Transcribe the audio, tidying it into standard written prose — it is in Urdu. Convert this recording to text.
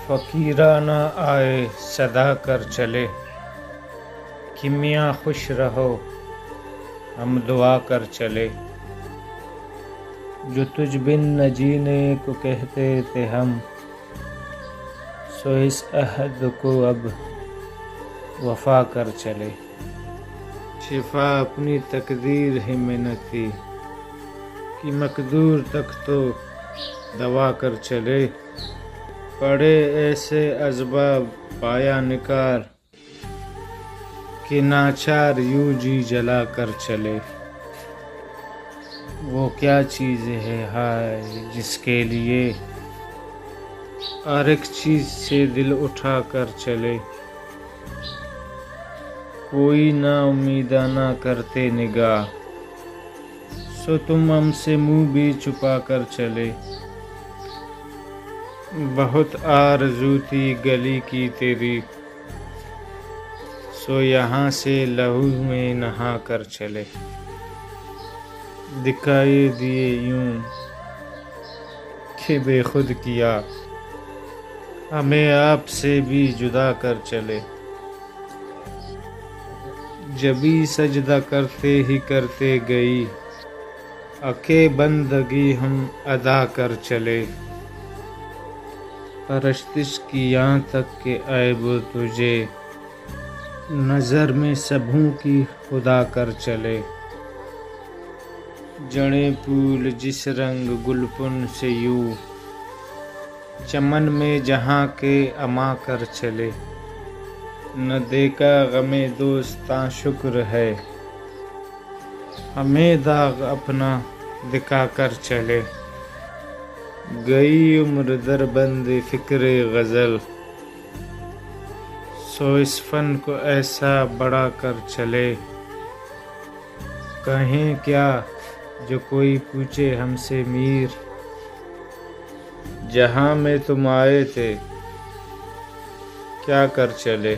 فقیرانہ آئے صدا کر چلے کہ میاں خوش رہو ہم دعا کر چلے. جو تجھ بن نہ جینے کو کہتے تھے ہم، سو اس عہد کو اب وفا کر چلے. شفا اپنی تقدیر ہی میں نہ تھی کہ مقدور تک تو دوا کر چلے. پڑے ایسے اسباب پایا نکار کہ ناچار یوں جی جلا کر چلے. وہ کیا چیز ہے ہائے جس کے لیے ہر ایک چیز سے دل اٹھا کر چلے. کوئی نا امیدانہ کرتے نگاہ، سو تم ہم سے منہ بھی چھپا کر چلے. بہت آرزو تھی گلی کی تیری، سو یہاں سے لہو میں نہا کر چلے. دکھائی دیے یوں کہ بے خود کیا، ہمیں آپ سے بھی جدا کر چلے. جبھی سجدہ کرتے ہی کرتے گئی، اکے بندگی ہم ادا کر چلے. پرستش کی یہاں تک کہ عیب تجھے نظر میں سبھوں کی خدا کر چلے. جڑیں پھول جس رنگ گلپن سے یوں چمن میں جہاں کے اما کر چلے. نہ دیکھا غم دوستاں شکر ہے، ہمیں داغ اپنا دکھا کر چلے. گئی عمر در بند فکر غزل، سو اس فن کو ایسا بڑھا کر چلے. کہیں کیا جو کوئی پوچھے ہم سے میر، جہاں میں تم آئے تھے کیا کر چلے.